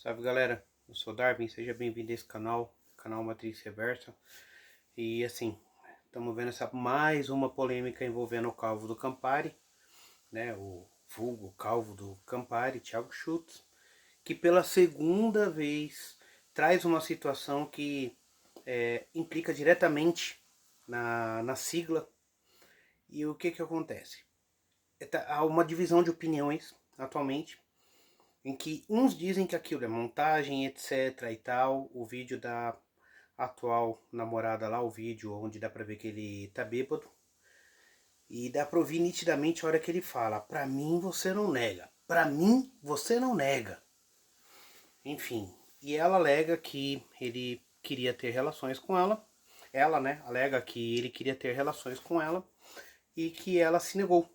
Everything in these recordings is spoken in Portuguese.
Salve galera, eu sou o Darwin, seja bem-vindo a esse canal Matriz Reversa. E assim, estamos vendo mais uma polêmica envolvendo o Calvo do Campari, né? O vulgo Calvo do Campari, Thiago Schultz, que pela segunda vez traz uma situação que implica diretamente na sigla. E o que acontece? Há uma divisão de opiniões atualmente em que uns dizem que aquilo é montagem, etc e tal. O vídeo da atual namorada lá, o vídeo onde dá pra ver que ele tá bêbado. E dá pra ouvir nitidamente a hora que ele fala: pra mim você não nega, pra mim você não nega. Enfim, e ela alega que ele queria ter relações com ela. Ela, né, alega que ele queria ter relações com ela e que ela se negou.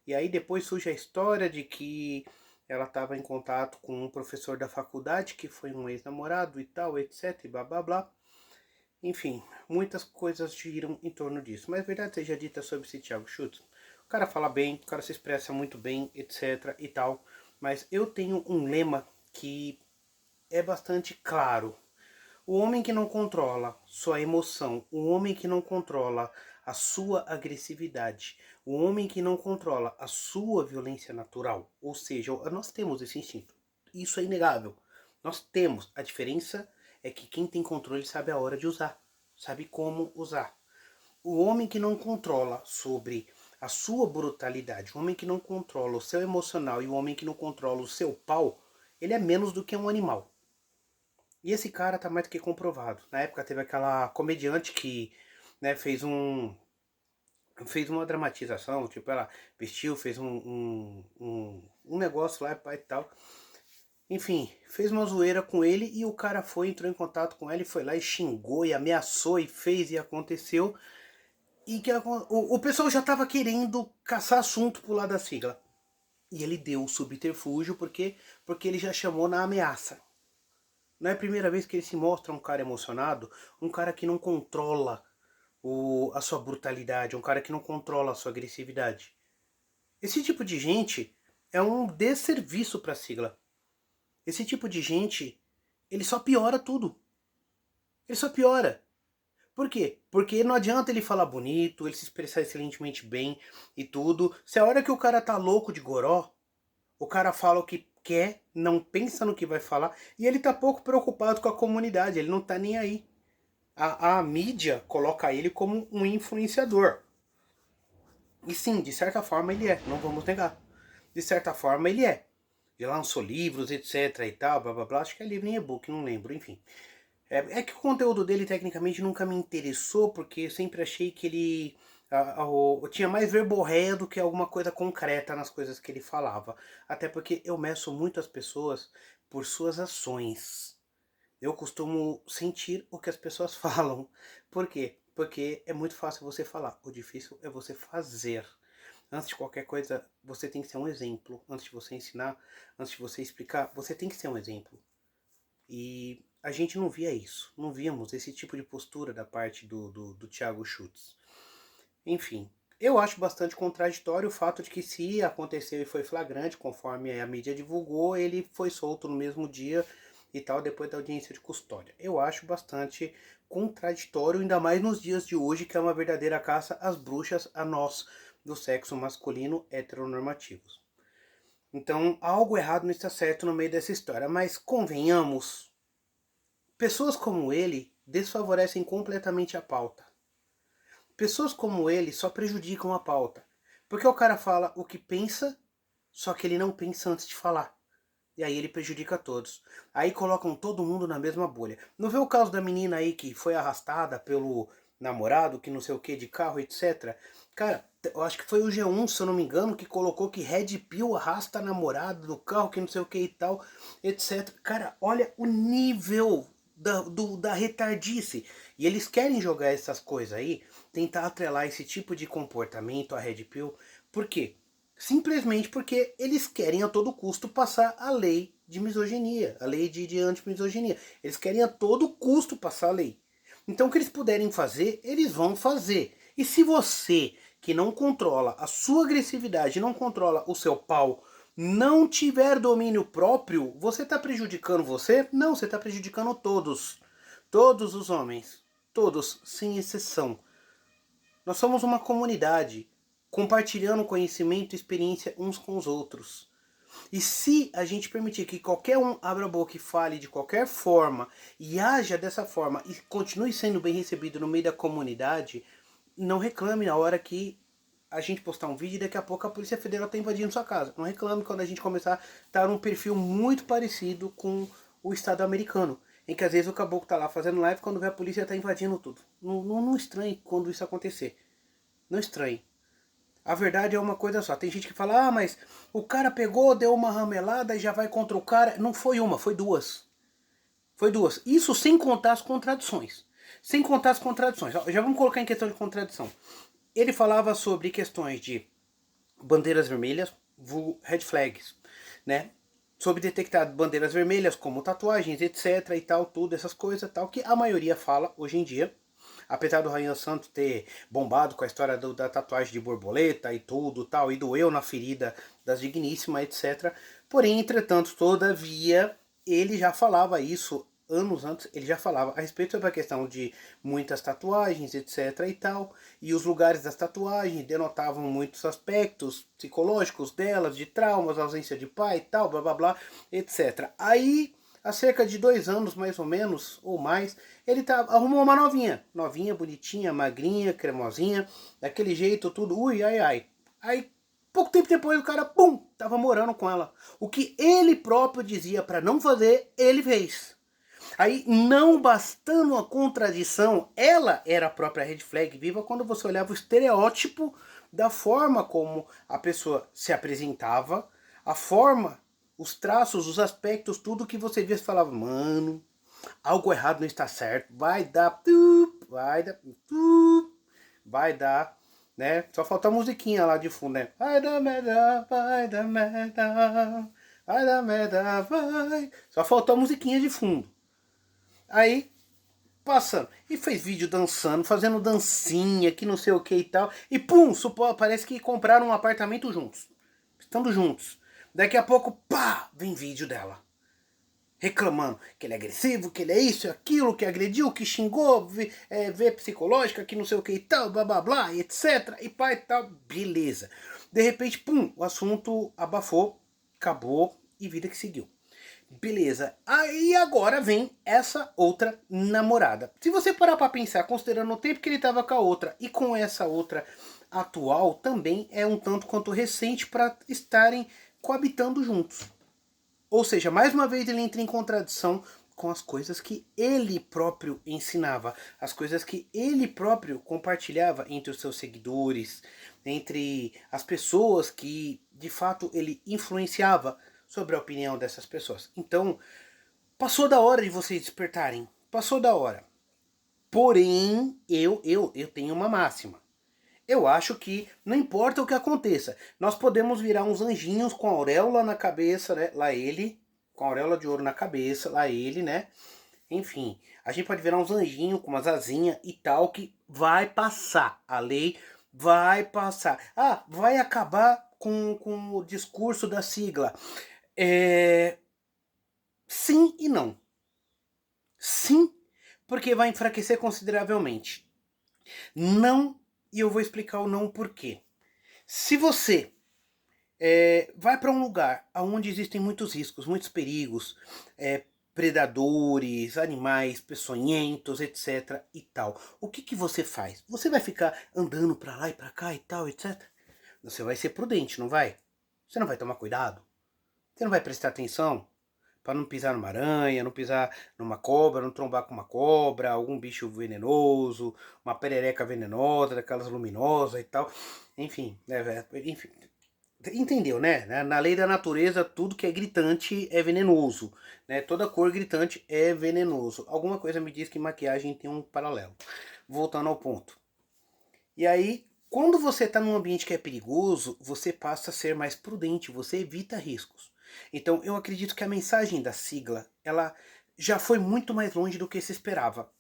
E aí depois surge a história de que ela estava em contato com um professor da faculdade que foi um ex-namorado e tal, etc, e blá blá blá. Enfim, muitas coisas giram em torno disso. Mas a verdade seja dita sobre esse Thiago Schultz. O cara fala bem, o cara se expressa muito bem, etc e tal. Mas eu tenho um lema que é bastante claro. O homem que não controla sua emoção, o homem que não controla a sua agressividade, o homem que não controla a sua violência natural, ou seja, nós temos esse instinto. Isso é inegável. Nós temos. A diferença é que quem tem controle sabe a hora de usar, sabe como usar. O homem que não controla sobre a sua brutalidade, o homem que não controla o seu emocional e o homem que não controla o seu pau, ele é menos do que um animal. E esse cara tá mais do que comprovado. Na época teve aquela comediante que, né, fez uma dramatização, tipo, ela vestiu, fez um negócio lá e tal. Enfim, fez uma zoeira com ele e o cara foi, entrou em contato com ela e foi lá e xingou e ameaçou e fez e aconteceu. E que o pessoal já tava querendo caçar assunto pro lado da sigla. E ele deu o subterfúgio porque ele já chamou na ameaça. Não é a primeira vez que ele se mostra um cara emocionado, um cara que não controla a sua brutalidade, um cara que não controla a sua agressividade. Esse tipo de gente é um desserviço para a sigla. Esse tipo de gente, ele só piora tudo. Ele só piora. Por quê? Porque não adianta ele falar bonito, ele se expressar excelentemente bem e tudo. Se a hora que o cara tá louco de goró, o cara fala o que quer, não pensa no que vai falar, e ele tá pouco preocupado com a comunidade, ele não tá nem aí. A mídia coloca ele como um influenciador. E sim, de certa forma ele é, não vamos negar. De certa forma ele é. Ele lançou livros, etc e tal, blá blá blá, acho que é livro em e-book, não lembro, enfim. É que o conteúdo dele tecnicamente nunca me interessou, porque eu sempre achei que ele tinha mais verborréia do que alguma coisa concreta nas coisas que ele falava. Até porque eu meço muito as pessoas por suas ações. Eu costumo sentir o que as pessoas falam. Por quê? Porque é muito fácil você falar, o difícil é você fazer. Antes de qualquer coisa, você tem que ser um exemplo. Antes de você ensinar, antes de você explicar, você tem que ser um exemplo. E a gente não via isso, não víamos esse tipo de postura da parte do Thiago Schultz. Enfim, eu acho bastante contraditório o fato de que se aconteceu e foi flagrante, conforme a mídia divulgou, ele foi solto no mesmo dia e tal, depois da audiência de custódia. Eu acho bastante contraditório, ainda mais nos dias de hoje, que é uma verdadeira caça às bruxas, a nós, do sexo masculino heteronormativos. Então, há algo errado não está certo no meio dessa história, mas convenhamos, pessoas como ele desfavorecem completamente a pauta. Pessoas como ele só prejudicam a pauta. Porque o cara fala o que pensa, só que ele não pensa antes de falar. E aí ele prejudica todos. Aí colocam todo mundo na mesma bolha. Não vê o caso da menina aí que foi arrastada pelo namorado, que não sei o que, de carro, etc. Cara, eu acho que foi o G1, se eu não me engano, que colocou que Red Pill arrasta a namorada do carro, que não sei o que e tal, etc. Cara, olha o nível da retardice. E eles querem jogar essas coisas aí, tentar atrelar esse tipo de comportamento a Red Pill. Por quê? Simplesmente porque eles querem a todo custo passar a lei de misoginia, a lei de antimisoginia. Eles querem a todo custo passar a lei. Então o que eles puderem fazer, eles vão fazer. E se você que não controla a sua agressividade, não controla o seu pau, não tiver domínio próprio, você está prejudicando você? Não, você está prejudicando todos. Todos os homens. Todos, sem exceção. Nós somos uma comunidade, compartilhando conhecimento e experiência uns com os outros. E se a gente permitir que qualquer um abra a boca e fale de qualquer forma, e haja dessa forma, e continue sendo bem recebido no meio da comunidade, não reclame na hora que a gente postar um vídeo e daqui a pouco a Polícia Federal está invadindo sua casa. Não reclame quando a gente começar a estar num perfil muito parecido com o Estado americano. Em que às vezes o caboclo tá lá fazendo live, quando vê a polícia tá invadindo tudo. Não estranhe quando isso acontecer. Não estranhe. A verdade é uma coisa só. Tem gente que fala, ah, mas o cara pegou, deu uma ramelada e já vai contra o cara. Não foi uma, foi duas. Foi duas. Isso sem contar as contradições. Sem contar as contradições. Já vamos colocar em questão de contradição. Ele falava sobre questões de bandeiras vermelhas, red flags, né? Sobre detectar bandeiras vermelhas como tatuagens, etc e tal, tudo, essas coisas tal, que a maioria fala hoje em dia. Apesar do Ryan Santos ter bombado com a história da tatuagem de borboleta e tudo tal, e doeu na ferida das digníssimas, etc. Porém, entretanto, todavia, ele já falava isso anos antes, ele já falava a respeito sobre a questão de muitas tatuagens, etc e tal, e os lugares das tatuagens denotavam muitos aspectos psicológicos delas, de traumas, ausência de pai e tal, blá blá blá, etc. Aí, há cerca de 2 anos, mais ou menos, ou mais, ele arrumou uma novinha, bonitinha, magrinha, cremosinha, daquele jeito, tudo, ui, ai, ai. Aí, pouco tempo depois, o cara, pum, tava morando com ela. O que ele próprio dizia para não fazer, ele fez. Aí, não bastando a contradição, ela era a própria red flag viva quando você olhava o estereótipo da forma como a pessoa se apresentava, a forma, os traços, os aspectos, tudo que você via, você falava, mano, algo errado não está certo, vai dar, né? Só falta a musiquinha lá de fundo, né? Vai dar merda, vai dar merda, vai dar merda, vai. Só faltou a musiquinha de fundo. Aí, passando. E fez vídeo dançando, fazendo dancinha, que não sei o que e tal. E pum, parece que compraram um apartamento juntos. Estando juntos. Daqui a pouco, pá, vem vídeo dela. Reclamando que ele é agressivo, que ele é isso, aquilo, que agrediu, que xingou, vê psicológica, que não sei o que e tal, blá blá blá, etc. E pá e tal, beleza. De repente, pum, o assunto abafou, acabou e vida que seguiu. Beleza. Aí agora vem essa outra namorada. Se você parar pra pensar, considerando o tempo que ele tava com a outra e com essa outra atual, também é um tanto quanto recente para estarem coabitando juntos. Ou seja, mais uma vez ele entra em contradição com as coisas que ele próprio ensinava, as coisas que ele próprio compartilhava entre os seus seguidores, entre as pessoas que de fato ele influenciava sobre a opinião dessas pessoas. Então, passou da hora de vocês despertarem. Passou da hora. Porém, eu tenho uma máxima. Eu acho que não importa o que aconteça, nós podemos virar uns anjinhos com a auréola na cabeça, né? Lá ele, com a auréola de ouro na cabeça, lá ele, né? Enfim, a gente pode virar uns anjinhos com umas asinhas e tal, que vai passar. A lei vai passar. Ah, vai acabar com o discurso da sigla. Sim e não. Sim, porque vai enfraquecer consideravelmente. Não, e eu vou explicar o não por quê. Se você vai para um lugar onde existem muitos riscos, muitos perigos, predadores, animais peçonhentos, etc e tal, o que você faz? Você vai ficar andando para lá e para cá e tal, etc? Você vai ser prudente, não vai? Você não vai tomar cuidado? Você não vai prestar atenção? Para não pisar numa aranha, não pisar numa cobra, não trombar com uma cobra, algum bicho venenoso, uma perereca venenosa, daquelas luminosas e tal. Enfim, enfim, entendeu, né? Na lei da natureza, tudo que é gritante é venenoso, né? Toda cor gritante é venenoso. Alguma coisa me diz que maquiagem tem um paralelo. Voltando ao ponto. E aí, quando você está num ambiente que é perigoso, você passa a ser mais prudente, você evita riscos. Então, eu acredito que a mensagem da sigla, ela já foi muito mais longe do que se esperava.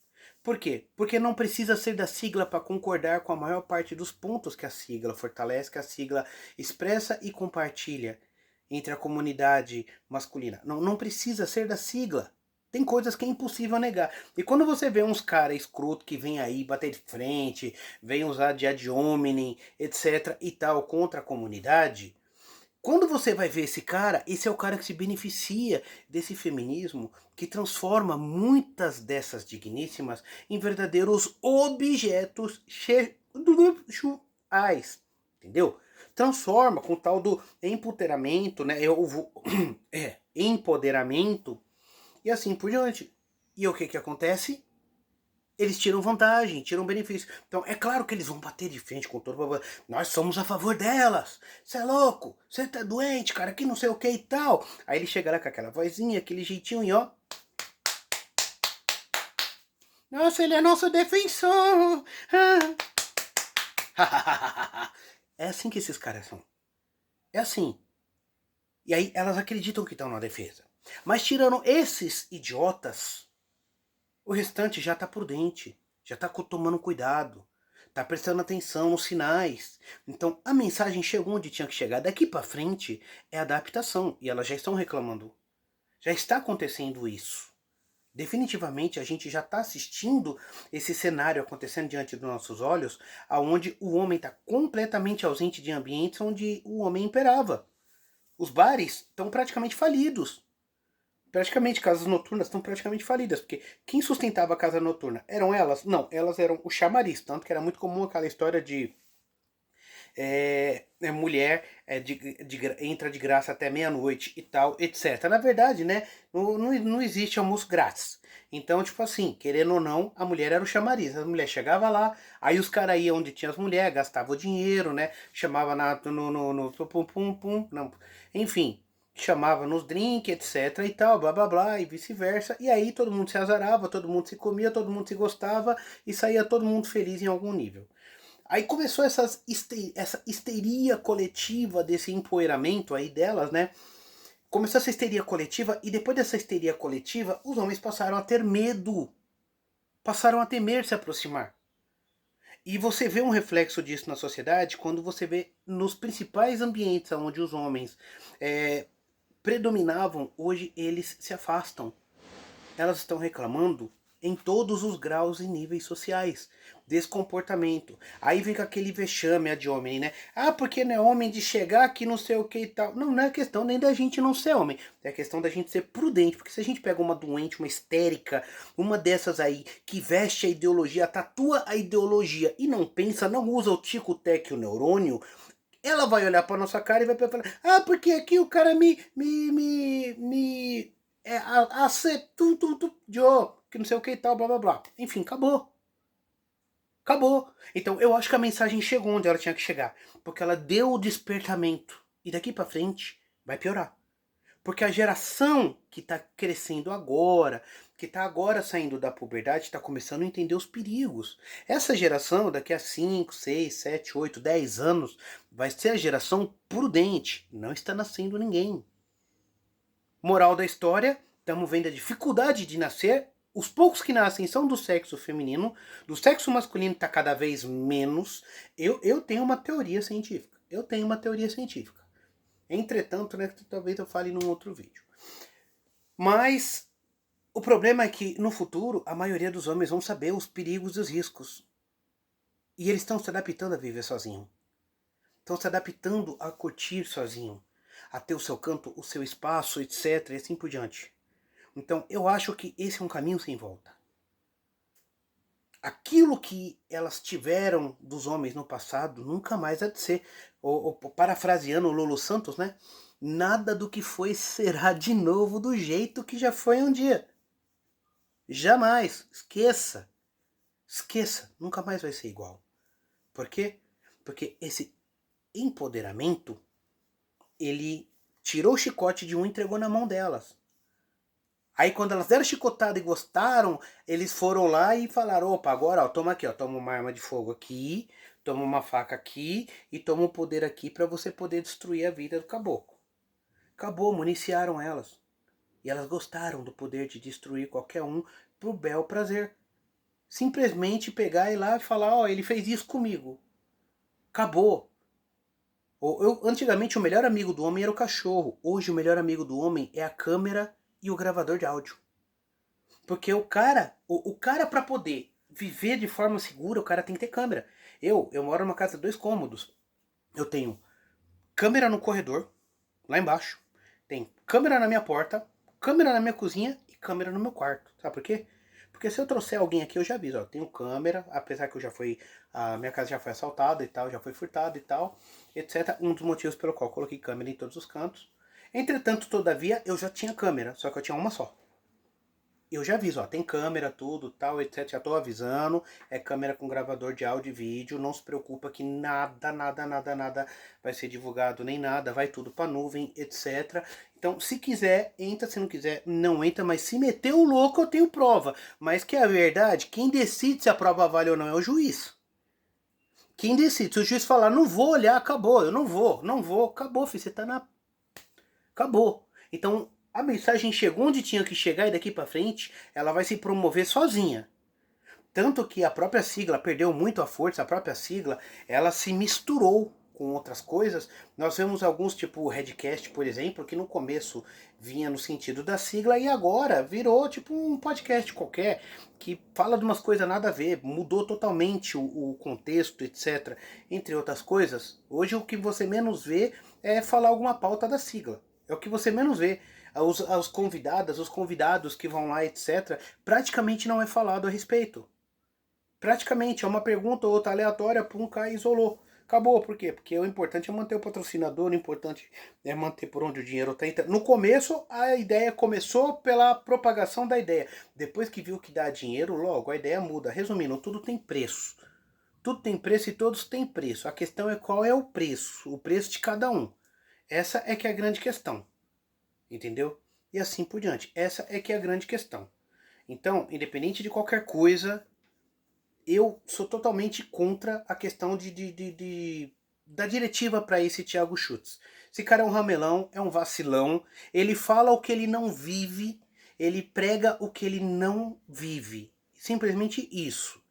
Por quê? Porque não precisa ser da sigla para concordar com a maior parte dos pontos que a sigla fortalece, que a sigla expressa e compartilha. entre a comunidade masculina. Não, não precisa ser da sigla. Tem coisas que é impossível negar. E quando você vê uns caras escroto que vem aí bater de frente, vem usar de ad hominem, etc e tal, contra a comunidade, quando você vai ver esse é o cara que se beneficia desse feminismo que transforma muitas dessas digníssimas em verdadeiros objetos sexuais, entendeu? Transforma com o tal do empoderamento, né? Empoderamento e assim por diante. E o que que acontece? Eles tiram vantagem, tiram benefício. Então, é claro que eles vão bater de frente com todo o... Nós somos a favor delas. Você é louco? Você tá doente, cara, que não sei o que e tal. Aí ele chega lá com aquela vozinha, aquele jeitinho e ó... Nossa, ele é nosso defensor. É assim que esses caras são. É assim. E aí elas acreditam que estão na defesa. Mas tirando esses idiotas, o restante já tá prudente, já tá tomando cuidado, tá prestando atenção nos sinais. Então a mensagem chegou onde tinha que chegar. Daqui para frente é adaptação e elas já estão reclamando. Já está acontecendo isso. Definitivamente a gente já está assistindo esse cenário acontecendo diante dos nossos olhos, aonde o homem está completamente ausente de ambientes onde o homem imperava. Os bares estão praticamente falidos. Praticamente, casas noturnas estão praticamente falidas, porque quem sustentava a casa noturna? Eram elas? Não, elas eram o chamariz, tanto que era muito comum aquela história de mulher entra de graça até meia-noite e tal, etc. Na verdade, né, não existe almoço grátis. Então, tipo assim, querendo ou não, a mulher era o chamariz. A mulher chegava lá, aí os caras iam onde tinha as mulheres, gastavam o dinheiro, né? Chamava no pum, pum, pum, não. Enfim, chamava nos drinks, etc e tal, blá blá blá, e vice-versa. E aí todo mundo se azarava, todo mundo se comia, todo mundo se gostava e saía todo mundo feliz em algum nível. Aí começou essa histeria coletiva desse empoeiramento aí delas, né? Começou essa histeria coletiva e depois dessa histeria coletiva, os homens passaram a ter medo. Passaram a temer se aproximar. E você vê um reflexo disso na sociedade quando você vê nos principais ambientes onde os homens predominavam, hoje eles se afastam. Elas estão reclamando em todos os graus e níveis sociais desse comportamento. Aí vem com aquele vexame ad hominem, né? Ah, porque não é homem de chegar aqui não sei o que e tal. Não, não é questão nem da gente não ser homem. É questão da gente ser prudente. Porque se a gente pega uma doente, uma histérica, uma dessas aí, que veste a ideologia, tatua a ideologia e não pensa, não usa o tico-teco e o neurônio, ela vai olhar pra nossa cara e vai falar, ah, porque aqui o cara que não sei o que e tal, blá blá blá. Enfim, acabou. Acabou. Então eu acho que a mensagem chegou onde ela tinha que chegar. Porque ela deu o despertamento. E daqui pra frente vai piorar. Porque a geração que tá crescendo agora, que tá agora saindo da puberdade, tá começando a entender os perigos. Essa geração, daqui a 5, 6, 7, 8, 10 anos, vai ser a geração prudente. Não está nascendo ninguém. Moral da história, estamos vendo a dificuldade de nascer. Os poucos que nascem são do sexo feminino, do sexo masculino está cada vez menos. Eu tenho uma teoria científica. Eu tenho uma teoria científica. Entretanto, né, talvez eu fale num outro vídeo. Mas o problema é que no futuro a maioria dos homens vão saber os perigos e os riscos. E eles estão se adaptando a viver sozinho. Estão se adaptando a curtir sozinho, a ter o seu canto, o seu espaço, etc. E assim por diante. Então eu acho que esse é um caminho sem volta. Aquilo que elas tiveram dos homens no passado nunca mais há de ser. Parafraseando o Lolo Santos, né? Nada do que foi será de novo do jeito que já foi um dia. Jamais. Esqueça. Esqueça. Nunca mais vai ser igual. Por quê? Porque esse empoderamento, ele tirou o chicote de um e entregou na mão delas. Aí quando elas deram chicotada e gostaram, eles foram lá e falaram, opa, agora ó, toma aqui, ó, toma uma arma de fogo aqui, toma uma faca aqui e toma um poder aqui para você poder destruir a vida do caboclo. Acabou, municiaram elas. E elas gostaram do poder de destruir qualquer um pro bel prazer. Simplesmente pegar e ir lá e falar, ó, ele fez isso comigo. Acabou. Antigamente o melhor amigo do homem era o cachorro. Hoje o melhor amigo do homem é a câmera e o gravador de áudio. Porque o cara para poder viver de forma segura, o cara tem que ter câmera. Eu moro numa casa de 2 cômodos. Eu tenho câmera no corredor, lá embaixo. Tem câmera na minha porta, câmera na minha cozinha e câmera no meu quarto. Sabe por quê? Porque se eu trouxer alguém aqui, eu já aviso, ó, tenho câmera, apesar que a minha casa já foi assaltada e tal, já foi furtada e tal, etc. Um dos motivos pelo qual eu coloquei câmera em todos os cantos. Entretanto, todavia, eu já tinha câmera, só que eu tinha uma só. Eu já aviso, ó, tem câmera, tudo, tal, etc. Já tô avisando, é câmera com gravador de áudio e vídeo, não se preocupa que nada vai ser divulgado, nem nada, vai tudo pra nuvem, etc. Então, se quiser, entra, se não quiser, não entra, mas se meter o louco, eu tenho prova. Mas que é a verdade, quem decide se a prova vale ou não é o juiz. Quem decide, se o juiz falar, não vou olhar, acabou, eu não vou, acabou, filho, você tá na... Acabou. Então, a mensagem chegou onde tinha que chegar e daqui para frente ela vai se promover sozinha. Tanto que a própria sigla perdeu muito a força, a própria sigla, ela se misturou com outras coisas. Nós vemos alguns, tipo o Redcast, por exemplo, que no começo vinha no sentido da sigla e agora virou tipo um podcast qualquer, que fala de umas coisas nada a ver, mudou totalmente o contexto, etc. Entre outras coisas, hoje o que você menos vê é falar alguma pauta da sigla. É o que você menos vê. Os convidadas, os convidados que vão lá, etc., praticamente não é falado a respeito. Praticamente, é uma pergunta ou outra aleatória, pum, cai e isolou. Acabou, por quê? Porque o importante é manter o patrocinador, o importante é manter por onde o dinheiro está entrando. No começo, a ideia começou pela propagação da ideia. Depois que viu que dá dinheiro, logo a ideia muda. Resumindo, tudo tem preço. Tudo tem preço e todos têm preço. A questão é qual é o preço de cada um. Essa é que é a grande questão. Entendeu? E assim por diante. Essa é que é a grande questão. Então, independente de qualquer coisa, eu sou totalmente contra a questão da diretiva para esse Thiago Schultz. Esse cara é um ramelão, é um vacilão, ele fala o que ele não vive, ele prega o que ele não vive. Simplesmente isso.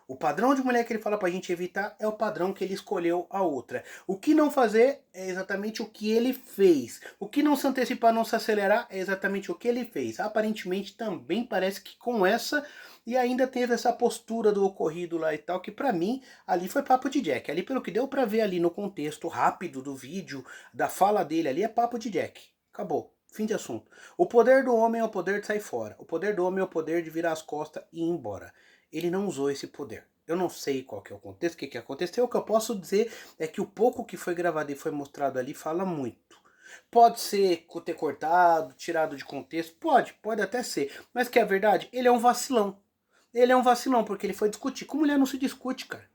O padrão de mulher que ele fala pra gente evitar é o padrão que ele escolheu a outra. O que não fazer é exatamente o que ele fez. O que não se antecipar, não se acelerar é exatamente o que ele fez. Aparentemente também parece que com essa e ainda teve essa postura do ocorrido lá e tal, que pra mim ali foi papo de Jack. Ali pelo que deu pra ver ali no contexto rápido do vídeo, da fala dele ali, é papo de Jack. Acabou. Fim de assunto. O poder do homem é o poder de sair fora. O poder do homem é o poder de virar as costas e ir embora. Ele não usou esse poder. Eu não sei qual que é o contexto, o que aconteceu. O que eu posso dizer é que o pouco que foi gravado e foi mostrado ali fala muito. Pode ser ter cortado, tirado de contexto, pode até ser. Mas que é a verdade, ele é um vacilão. Ele é um vacilão porque ele foi discutir. Com mulher não se discute, cara.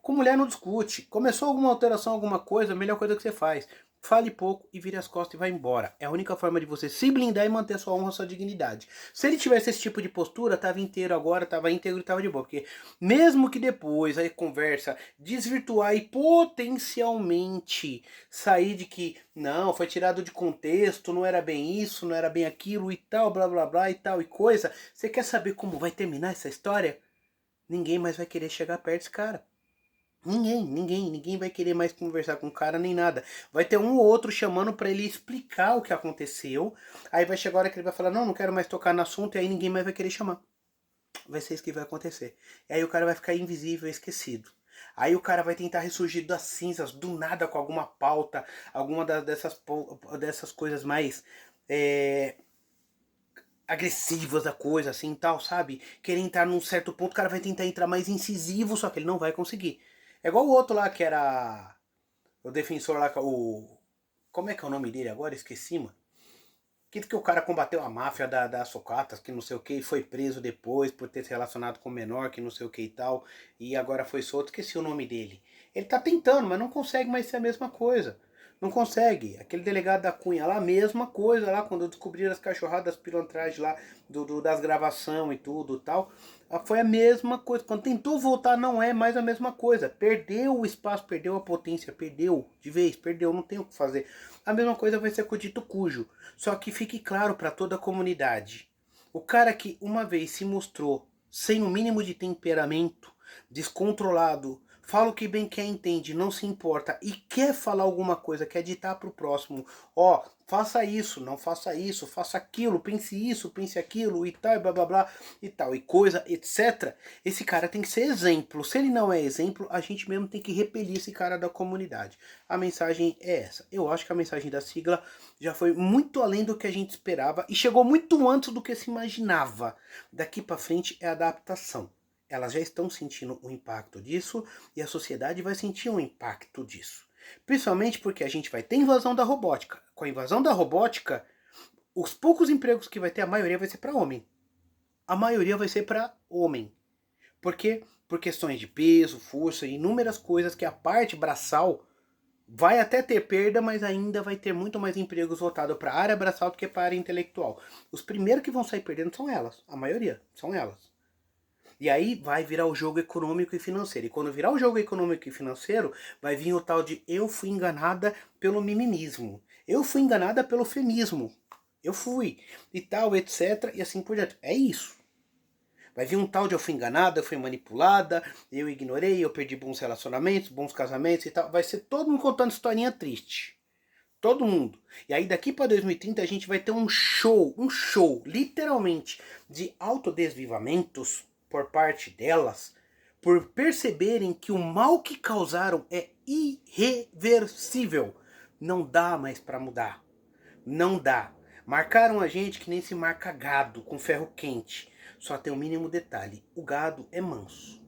Com mulher não discute. Começou alguma alteração, alguma coisa, a melhor coisa que você faz. Fale pouco e vire as costas e vai embora. É a única forma de você se blindar e manter sua honra, sua dignidade. Se ele tivesse esse tipo de postura, tava inteiro agora, tava íntegro e tava de boa. Porque mesmo que depois a conversa desvirtuar e potencialmente sair de que não, foi tirado de contexto, não era bem isso, não era bem aquilo e tal, blá blá blá e tal e coisa. Você quer saber como vai terminar essa história? Ninguém mais vai querer chegar perto desse cara. Ninguém vai querer mais conversar com o cara nem nada. Vai ter um ou outro chamando para ele explicar o que aconteceu. Aí vai chegar a hora que ele vai falar, não quero mais tocar no assunto, e aí ninguém mais vai querer chamar. Vai ser isso que vai acontecer. E aí o cara vai ficar invisível, esquecido. Aí o cara vai tentar ressurgir das cinzas, do nada, com alguma pauta, alguma dessas coisas mais agressivas da coisa, assim, tal, sabe? Querer entrar num certo ponto, o cara vai tentar entrar mais incisivo, só que ele não vai conseguir. É igual o outro lá, que era o defensor lá, o... Como é que é o nome dele agora? Esqueci, mano. Que o cara combateu a máfia das sucatas, que não sei o que, e foi preso depois por ter se relacionado com o menor, que não sei o que e tal, e agora foi solto, esqueci o nome dele. Ele tá tentando, mas não consegue mais ser a mesma coisa. Não consegue. Aquele delegado da Cunha lá, mesma coisa lá, quando descobriram as cachorradas, pilantragens lá, das gravações e tudo e tal. Foi a mesma coisa. Quando tentou voltar, não é mais a mesma coisa. Perdeu o espaço, perdeu a potência, perdeu de vez, perdeu, não tem o que fazer. A mesma coisa vai ser com o dito cujo. Só que fique claro para toda a comunidade. O cara que uma vez se mostrou sem o mínimo de temperamento, descontrolado, fala o que bem quer, entende, não se importa e quer falar alguma coisa, quer ditar para o próximo, ó, faça isso, faça aquilo, pense aquilo e tal, e blá blá blá e tal, e coisa, etc. Esse cara tem que ser exemplo. Se ele não é exemplo, a gente mesmo tem que repelir esse cara da comunidade. A mensagem é essa. Eu acho que a mensagem da sigla já foi muito além do que a gente esperava e chegou muito antes do que se imaginava. Daqui para frente é adaptação. Elas já estão sentindo o impacto disso e a sociedade vai sentir o impacto disso. Principalmente porque a gente vai ter invasão da robótica. Com a invasão da robótica, os poucos empregos que vai ter, a maioria vai ser para homem. A maioria vai ser para homem. Por quê? Por questões de peso, força e inúmeras coisas que a parte braçal vai até ter perda, mas ainda vai ter muito mais empregos voltados para a área braçal do que para a área intelectual. Os primeiros que vão sair perdendo são elas. A maioria são elas. E aí vai virar o jogo econômico e financeiro. E quando virar o jogo econômico e financeiro, vai vir o tal de eu fui enganada pelo mimimismo. Eu fui enganada pelo femismo. Eu fui. E tal, etc. E assim por diante. É isso. Vai vir um tal de eu fui enganada, eu fui manipulada, eu ignorei, eu perdi bons relacionamentos, bons casamentos e tal. Vai ser todo mundo contando historinha triste. Todo mundo. E aí daqui para 2030 a gente vai ter um show, literalmente, de autodesvivamentos por parte delas, por perceberem que o mal que causaram é irreversível. Não dá mais para mudar. Não dá. Marcaram a gente que nem se marca gado com ferro quente. Só tem um mínimo detalhe: o gado é manso.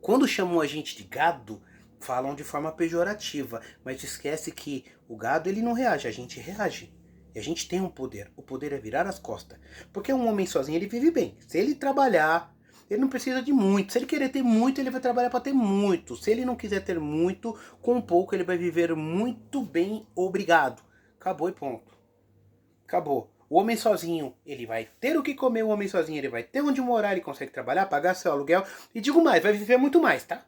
Quando chamam a gente de gado, falam de forma pejorativa, mas esquece que o gado ele não reage, a gente reage. E a gente tem um poder. O poder é virar as costas. Porque um homem sozinho ele vive bem. Se ele trabalhar, ele não precisa de muito. Se ele querer ter muito, ele vai trabalhar para ter muito. Se ele não quiser ter muito, com pouco ele vai viver muito bem, obrigado. Acabou e ponto. Acabou. O homem sozinho, ele vai ter o que comer, o homem sozinho, ele vai ter onde morar, ele consegue trabalhar, pagar seu aluguel. E digo mais, vai viver muito mais, tá?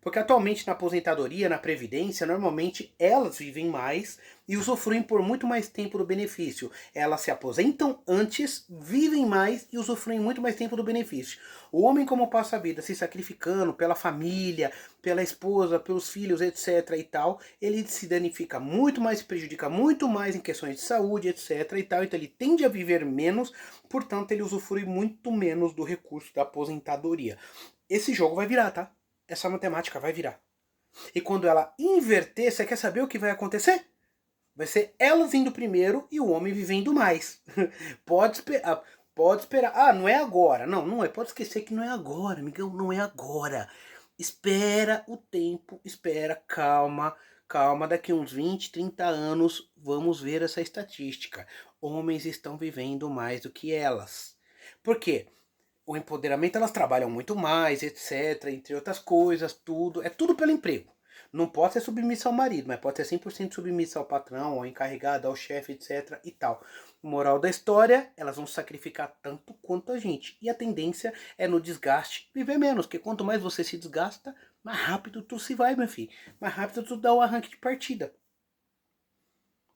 Porque atualmente na aposentadoria, na previdência, normalmente elas vivem mais e usufruem por muito mais tempo do benefício. Elas se aposentam antes, vivem mais e usufruem muito mais tempo do benefício. O homem, como passa a vida se sacrificando pela família, pela esposa, pelos filhos, etc. e tal, ele se danifica muito mais, se prejudica muito mais em questões de saúde, etc. e tal. Então ele tende a viver menos, portanto ele usufrui muito menos do recurso da aposentadoria. Esse jogo vai virar, tá? Essa matemática vai virar. E quando ela inverter, você quer saber o que vai acontecer? Vai ser elas indo primeiro e o homem vivendo mais. Pode esperar. Pode esperar. Ah, não é agora. Não, não é. Pode esquecer que não é agora, amigão. Não é agora. Espera o tempo. Espera. Calma. Calma. Daqui uns 20, 30 anos vamos ver essa estatística. Homens estão vivendo mais do que elas. Por quê? O empoderamento elas trabalham muito mais, etc, entre outras coisas, tudo, é tudo pelo emprego. Não pode ser submissa ao marido, mas pode ser 100% submissa ao patrão, ao encarregado, ao chefe, etc e tal. Moral da história, elas vão sacrificar tanto quanto a gente. E a tendência é no desgaste viver menos, porque quanto mais você se desgasta, mais rápido tu se vai, meu filho. Mais rápido tu dá o arranque de partida.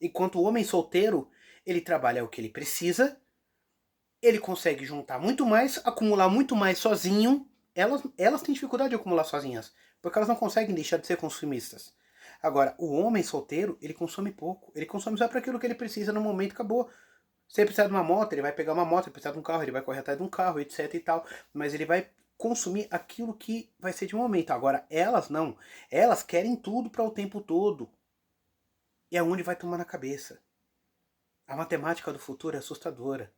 Enquanto o homem solteiro, ele trabalha o que ele precisa, ele consegue juntar muito mais, acumular muito mais sozinho. Elas têm dificuldade de acumular sozinhas, porque elas não conseguem deixar de ser consumistas. Agora, o homem solteiro, ele consome pouco. Ele consome só para aquilo que ele precisa no momento, acabou. Se ele precisar de uma moto, ele vai pegar uma moto. Se ele precisar de um carro, ele vai correr atrás de um carro, etc e tal. Mas ele vai consumir aquilo que vai ser de momento. Agora, elas não. Elas querem tudo para o tempo todo. E é onde vai tomar na cabeça. A matemática do futuro é assustadora.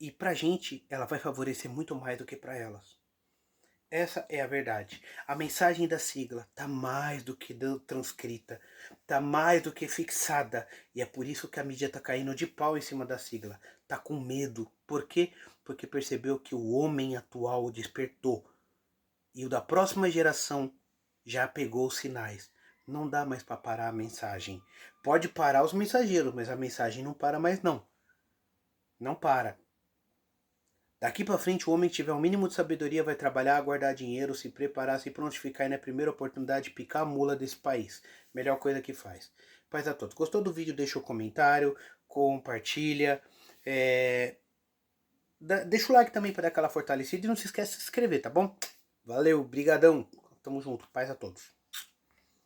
E pra gente, ela vai favorecer muito mais do que para elas. Essa é a verdade. A mensagem da sigla tá mais do que transcrita, tá mais do que fixada. E é por isso que a mídia tá caindo de pau em cima da sigla. Tá com medo. Por quê? Porque percebeu que o homem atual despertou. E o da próxima geração já pegou os sinais. Não dá mais para parar a mensagem. Pode parar os mensageiros, mas a mensagem não para mais não. Não para. Daqui para frente, o homem que tiver o mínimo de sabedoria vai trabalhar, guardar dinheiro, se preparar, se prontificar e na primeira oportunidade picar a mula desse país. Melhor coisa que faz. Paz a todos. Gostou do vídeo? Deixa o comentário, compartilha. Deixa o like também para dar aquela fortalecida e não se esquece de se inscrever, tá bom? Valeu, brigadão. Tamo junto. Paz a todos.